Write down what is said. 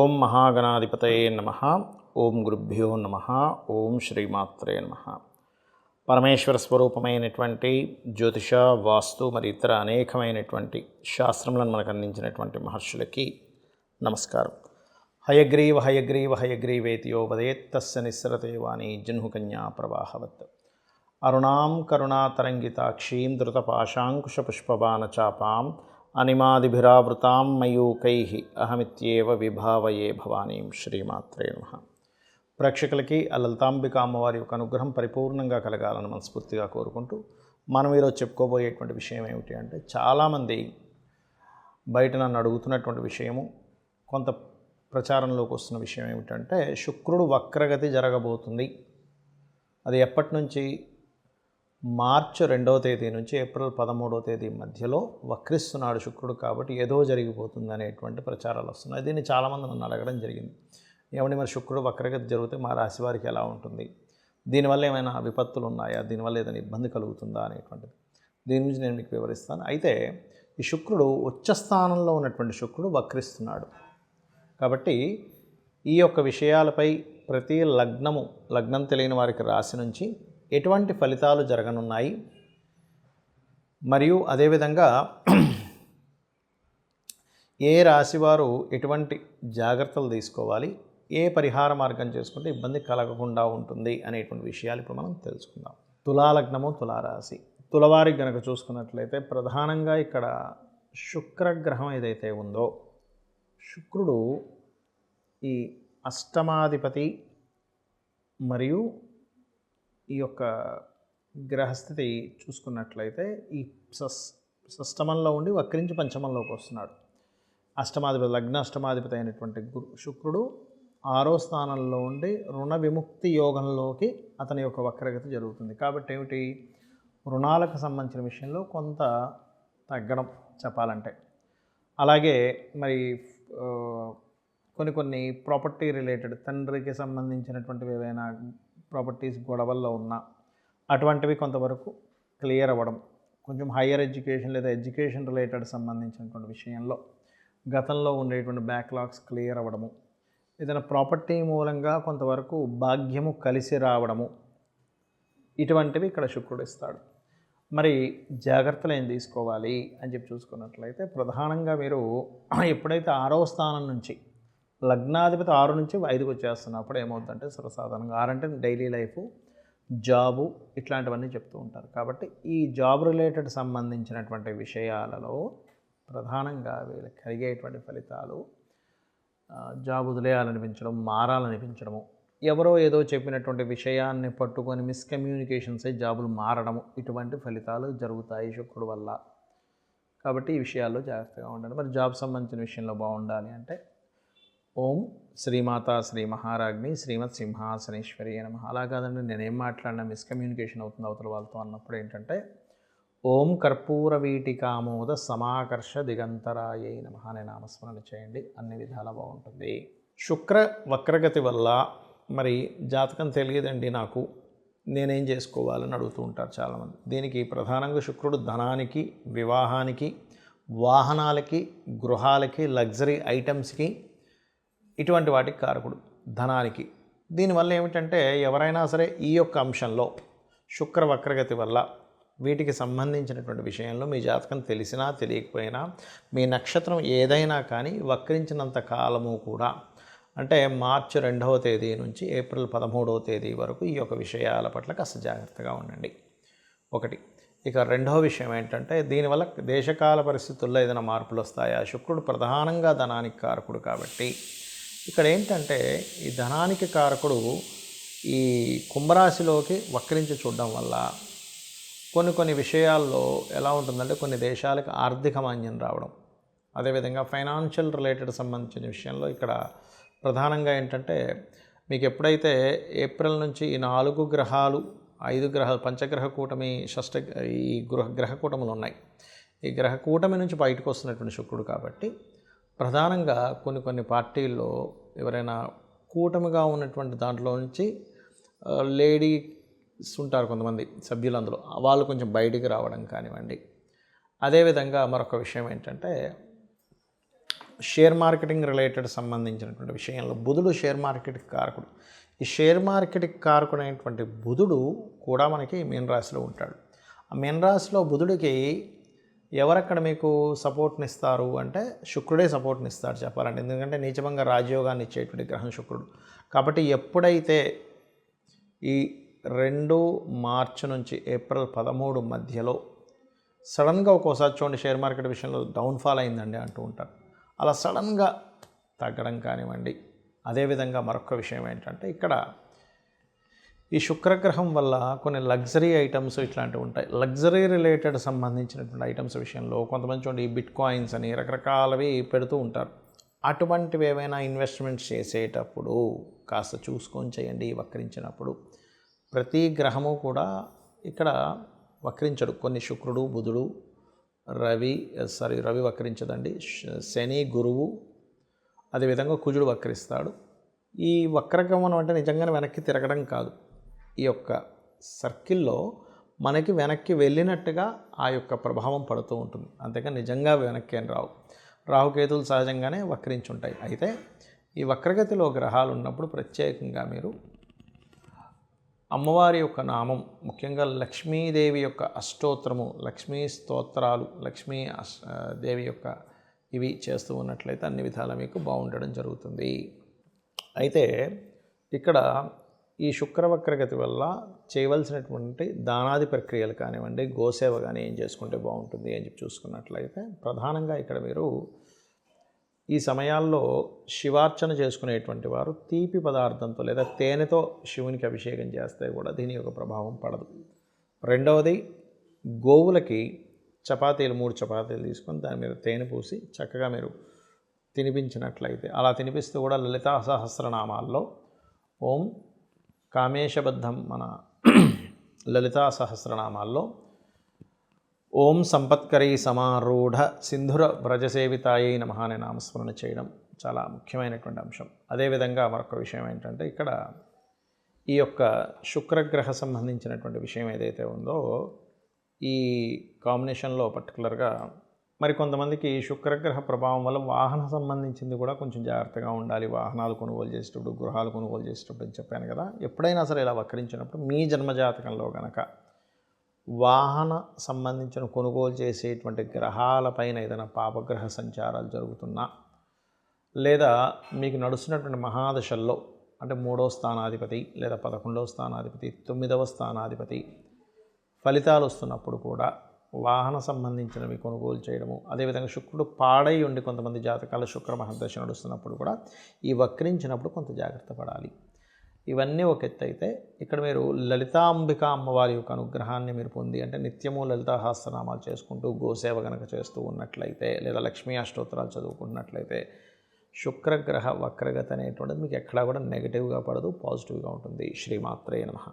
ఓం మహాగణాధిపతయే నమః. ఓం గురుభ్యో నమః. ఓం శ్రీమాత్రే నమః. పరమేశ్వర స్వరూపమైనటువంటి జ్యోతిష, వాస్తు మరి ఇతర అనేకమైనటువంటి శాస్త్రములను మనకు అందించినటువంటి మహర్షులకి నమస్కారం. హయగ్రీవ హయగ్రీవ హయగ్రీవేతి యో వదేత్ తస్య నిస్సరతే వాణి జహ్నుకన్యా ప్రవాహవత్. అరుణాం కరుణాతరంగితాక్షీం ధృతపాశాంకుశపుష్పబాణచాపాం అనిమాదిభిరావృతాం మయూకైః అహమిత్యేవ విభావయే భవానీం. శ్రీమాత్రే నమః. ప్రేక్షకులకి ఆ లలితాంబిక అమ్మవారి యొక్క అనుగ్రహం పరిపూర్ణంగా కలగాలని మనస్ఫూర్తిగా కోరుకుంటూ మనం ఈరోజు చెప్పుకోబోయేటువంటి విషయం ఏమిటి అంటే, చాలామంది బయట నన్ను అడుగుతున్నటువంటి విషయము, కొంత ప్రచారంలోకి వస్తున్న విషయం ఏమిటంటే, శుక్రుడు వక్రగతి జరగబోతుంది. అది ఎప్పటి నుంచి? మార్చి 2వ తేదీ నుంచి ఏప్రిల్ 13వ తేదీ మధ్యలో వక్రిస్తున్నాడు శుక్రుడు, కాబట్టి ఏదో జరిగిపోతుంది అనేటువంటి ప్రచారాలు వస్తున్నాయి. దీన్ని చాలామంది నన్ను అడగడం జరిగింది. ఏమంటే మరి శుక్రుడు వక్రగతి జరిగితే మా రాశి వారికి ఎలా ఉంటుంది, దీనివల్ల ఏమైనా విపత్తులు ఉన్నాయా, దీనివల్ల ఏదైనా ఇబ్బంది కలుగుతుందా అనేటువంటిది దీని గురించి నేను మీకు వివరిస్తాను. అయితే ఈ శుక్రుడు ఉచ్చ స్థానంలో ఉన్నటువంటి శుక్రుడు వక్రిస్తున్నాడు కాబట్టి ఈ యొక్క విషయాలపై ప్రతి లగ్నం తెలియని వారికి రాశి నుంచి ఎటువంటి ఫలితాలు జరగనున్నాయి, మరియు అదేవిధంగా ఏ రాశివారు ఎటువంటి జాగ్రత్తలు తీసుకోవాలి, ఏ పరిహార మార్గం చేసుకుంటే ఇబ్బంది కలగకుండా ఉంటుంది అనేటువంటి విషయాలు ఇప్పుడు మనం తెలుసుకుందాం. తులాలగ్నము, తులారాశి. తులవారికి గనక చూసుకున్నట్లయితే ప్రధానంగా ఇక్కడ శుక్రగ్రహం ఏదైతే ఉందో, శుక్రుడు ఈ అష్టమాధిపతి మరియు ఈ యొక్క గ్రహస్థితి చూసుకున్నట్లయితే ఈ షష్టమంలో ఉండి వక్రించి పంచమంలోకి వస్తున్నాడు. అష్టమాధిపతి, లగ్న అష్టమాధిపతి అయినటువంటి శుక్రుడు 6వ స్థానంలో ఉండి రుణ విముక్తి యోగంలోకి అతని యొక్క వక్రగతి జరుగుతుంది. కాబట్టి ఏమిటి, రుణాలకు సంబంధించిన విషయంలో కొంత తగ్గడం చెప్పాలంటే. అలాగే మరి కొన్ని ప్రాపర్టీ రిలేటెడ్, తండ్రికి సంబంధించినటువంటివి ఏవైనా ప్రాపర్టీస్ గొడవల్లో ఉన్నా అటువంటివి కొంతవరకు క్లియర్ అవ్వడం, కొంచెం హయ్యర్ ఎడ్యుకేషన్ లేదా ఎడ్యుకేషన్ రిలేటెడ్ సంబంధించినటువంటి విషయంలో గతంలో ఉండేటువంటి బ్యాక్లాగ్స్ క్లియర్ అవ్వడము, ఏదైనా ప్రాపర్టీ మూలంగా కొంతవరకు భాగ్యము కలిసి రావడము, ఇటువంటివి ఇక్కడ శుక్రుడు ఇస్తాడు. మరి జాగ్రత్తలు ఏం తీసుకోవాలి అని చెప్పి చూసుకున్నట్లయితే, ప్రధానంగా మీరు ఎప్పుడైతే 6వ స్థానం నుంచి లగ్నాధిపతి 6 నుంచి 5కి వచ్చేస్తున్నప్పుడు ఏమవుతుందంటే, సర్వసాధారణంగా 6 అంటే డైలీ లైఫ్, జాబు, ఇట్లాంటివన్నీ చెప్తూ ఉంటారు. కాబట్టి ఈ జాబ్ రిలేటెడ్ సంబంధించినటువంటి విషయాలలో ప్రధానంగా వీళ్ళకి కలిగేటువంటి ఫలితాలు జాబ్ వదిలేయాలనిపించడం, మారాలనిపించడము, ఎవరో ఏదో చెప్పినటువంటి విషయాన్ని పట్టుకొని మిస్కమ్యూనికేషన్స్ అయి జాబులు మారడము, ఇటువంటి ఫలితాలు జరుగుతాయి శుక్రుడు వల్ల. కాబట్టి ఈ విషయాల్లో జాగ్రత్తగా ఉండండి. మరి జాబ్ సంబంధించిన విషయంలో బాగుండాలి అంటే, ఓం శ్రీమాతా శ్రీ మహారాజ్ని శ్రీమత్ సింహాసనేశ్వరి నమః. అలా కాదండి, నేనేం మాట్లాడినా మిస్కమ్యూనికేషన్ అవుతుంది అవతల వాళ్ళతో అన్నప్పుడు ఏంటంటే, ఓం కర్పూర వీటికామోద సమాకర్ష దిగంతరాయై నమః అనే నామస్మరణ చేయండి, అన్ని విధాలా బాగుంటుంది. శుక్ర వక్రగతి వల్ల మరి జాతకం తెలియదండి నాకు, నేనేం చేసుకోవాలని అడుగుతూ ఉంటారు చాలామంది. దీనికి ప్రధానంగా శుక్రుడు ధనానికి, వివాహానికి, వాహనాలకి, గృహాలకి, లగ్జరీ ఐటమ్స్కి, ఇటువంటి వాటికి కారకుడు, ధనానికి. దీనివల్ల ఏమిటంటే, ఎవరైనా సరే ఈ యొక్క అంశంలో శుక్ర వక్రగతి వల్ల వీటికి సంబంధించినటువంటి విషయంలో మీ జాతకం తెలిసినా తెలియకపోయినా, మీ నక్షత్రం ఏదైనా కానీ వక్రించినంత కాలము కూడా, అంటే మార్చి 2వ తేదీ నుంచి ఏప్రిల్ 13వ తేదీ వరకు ఈ యొక్క విషయాల పట్ల కాస్త జాగ్రత్తగా ఉండండి. ఒకటి. ఇక రెండవ విషయం ఏంటంటే, దీనివల్ల దేశకాల పరిస్థితుల్లో ఏదైనా మార్పులు వస్తాయా? శుక్రుడు ప్రధానంగా ధనానికి కారకుడు కాబట్టి ఇక్కడ ఏంటంటే, ఈ ధనానికి కారకుడు ఈ కుంభరాశిలోకి వక్రించి చూడడం వల్ల కొన్ని విషయాల్లో ఎలా ఉంటుందంటే, కొన్ని దేశాలకు ఆర్థిక మాంద్యం రావడం, అదేవిధంగా ఫైనాన్షియల్ రిలేటెడ్ సంబంధించిన విషయంలో ఇక్కడ ప్రధానంగా ఏంటంటే, మీకు ఎప్పుడైతే ఏప్రిల్ నుంచి ఈ 4 గ్రహాలు, 5 గ్రహాలు, పంచగ్రహ కూటమి, ఈ గ్రహ కూటములు ఉన్నాయి. ఈ గ్రహ కూటమి నుంచి బయటకు వస్తున్నటువంటి శుక్రుడు కాబట్టి ప్రధానంగా కొన్ని పార్టీల్లో ఎవరైనా కూటమిగా ఉన్నటువంటి దాంట్లో నుంచి లేడీస్ ఉంటారు కొంతమంది సభ్యులు, అందులో వాళ్ళు కొంచెం బయటికి రావడం కానివ్వండి. అదేవిధంగా మరొక విషయం ఏంటంటే, షేర్ మార్కెటింగ్ రిలేటెడ్ సంబంధించినటువంటి విషయంలో బుధుడు షేర్ మార్కెట్ కారకుడు. ఈ షేర్ మార్కెట్ కారకుడు అయినటువంటి బుధుడు కూడా మనకి మీనరాశిలో ఉంటాడు. ఆ మీనరాశిలో బుధుడికి ఎవరక్కడ మీకు సపోర్ట్ని ఇస్తారు అంటే శుక్రుడే సపోర్ట్ని ఇస్తాడు చెప్పాలంటే. ఎందుకంటే నీచభంగ రాజయోగాన్ని ఇచ్చేటువంటి గ్రహం శుక్రుడు. కాబట్టి ఎప్పుడైతే ఈ 2 మార్చి నుంచి ఏప్రిల్ 13 మధ్యలో సడన్గా ఒక్కోసారి చూడండి షేర్ మార్కెట్ విషయంలో డౌన్ఫాల్ అయిందండి అంటూ ఉంటారు. అలా సడన్గా తగ్గడం కానివ్వండి. అదేవిధంగా మరొక విషయం ఏంటంటే ఇక్కడ ఈ శుక్రగ్రహం వల్ల కొన్ని లగ్జరీ ఐటమ్స్ ఇట్లాంటివి ఉంటాయి. లగ్జరీ రిలేటెడ్ సంబంధించినటువంటి ఐటమ్స్ విషయంలో కొంతమంది చూడండి ఈ బిట్ కాయిన్స్ అని రకరకాలవి పెడుతూ ఉంటారు. అటువంటివి ఏవైనా ఇన్వెస్ట్మెంట్స్ చేసేటప్పుడు కాస్త చూసుకొని చేయండి. వక్రించినప్పుడు ప్రతి గ్రహము కూడా ఇక్కడ వక్రించడు. కొన్ని శుక్రుడు, బుధుడు, రవి వక్రించదండి. శని, గురువు, అదేవిధంగా కుజుడు వక్రిస్తాడు. ఈ వక్రగమనం అంటే నిజంగానే వెనక్కి తిరగడం కాదు. ఈ యొక్క సర్కిల్లో మనకి వెనక్కి వెళ్ళినట్టుగా ఆ యొక్క ప్రభావం పడుతూ ఉంటుంది. అంతేకాని నిజంగా వెనక్కి అని రావు. రాహుకేతులు సహజంగానే వక్రించి ఉంటాయి. అయితే ఈ వక్రగతిలో గ్రహాలు ఉన్నప్పుడు ప్రత్యేకంగా మీరు అమ్మవారి యొక్క నామం, ముఖ్యంగా లక్ష్మీదేవి యొక్క అష్టోత్తరము, లక్ష్మీ స్తోత్రాలు, దేవి యొక్క ఇవి చేస్తూ ఉన్నట్లయితే అన్ని విధాలా మీకు బాగుండడం జరుగుతుంది. అయితే ఇక్కడ ఈ శుక్రవక్రగతి వల్ల చేయవలసినటువంటి దానాది ప్రక్రియలు కానివ్వండి, గోసేవ కానీ ఏం చేసుకుంటే బాగుంటుంది అని చెప్పి చూసుకున్నట్లయితే ప్రధానంగా ఇక్కడ మీరు ఈ సమయాల్లో శివార్చన చేసుకునేటువంటి వారు తీపి పదార్థంతో లేదా తేనెతో శివునికి అభిషేకం చేస్తే కూడా దీని యొక్క ప్రభావం పడదు. రెండవది, గోవులకి 3 చపాతీలు తీసుకొని దాని మీద తేనె పూసి చక్కగా మీరు తినిపించినట్లయితే, అలా తినిపిస్తూ కూడా లలితా సహస్రనామాల్లో ఓం కామేశబద్ధం మన లలితా సహస్రనామాల్లో ఓం సంపత్కరీ సమారూఢ సింధుర వ్రజసేవితాయై నమః అనే నామస్మరణ చేయడం చాలా ముఖ్యమైనటువంటి అంశం. అదేవిధంగా మరొక విషయం ఏంటంటే ఇక్కడ ఈ యొక్క శుక్రగ్రహ సంబంధించినటువంటి విషయం ఏదైతే ఉందో ఈ కాంబినేషన్లో పర్టికులర్గా మరి కొంతమందికి శుక్రగ్రహ ప్రభావం వల్ల వాహన సంబంధించింది కూడా కొంచెం జాగ్రత్తగా ఉండాలి. వాహనాలు కొనుగోలు చేసేటప్పుడు, గృహాలు కొనుగోలు చేసేటప్పుడు అని చెప్పాను కదా. ఎప్పుడైనా సరే ఇలా వక్రించినప్పుడు మీ జన్మజాతకంలో కనుక వాహన సంబంధించిన కొనుగోలు చేసేటువంటి గ్రహాలపైన ఏదైనా పాపగ్రహ సంచారాలు జరుగుతున్నా, లేదా మీకు నడుస్తున్నటువంటి మహాదశల్లో అంటే 3వ స్థానాధిపతి లేదా 11వ స్థానాధిపతి, 9వ స్థానాధిపతి ఫలితాలు వస్తున్నప్పుడు కూడా వాహన సంబంధించినవి కొనుగోలు చేయడము, అదేవిధంగా శుక్రుడు పాడై ఉండి కొంతమంది జాతకాల శుక్ర మహర్దశ నడుస్తున్నప్పుడు కూడా ఈ వక్రించినప్పుడు కొంత జాగ్రత్త పడాలి. ఇవన్నీ ఒక ఎత్తు అయితే ఇక్కడ మీరు లలితాంబిక అమ్మవారి యొక్క అనుగ్రహాన్ని మీరు పొంది అంటే నిత్యము లలితా సహస్రనామాలు చేసుకుంటూ గోసేవ కనుక చేస్తూ ఉన్నట్లయితే లేదా లక్ష్మీ అష్టోత్తరాలు చదువుకున్నట్లయితే శుక్రగ్రహ వక్రగతి అనేటువంటిది మీకు ఎక్కడా కూడా నెగిటివ్గా పడదు, పాజిటివ్గా ఉంటుంది. శ్రీమాత్రే నమః.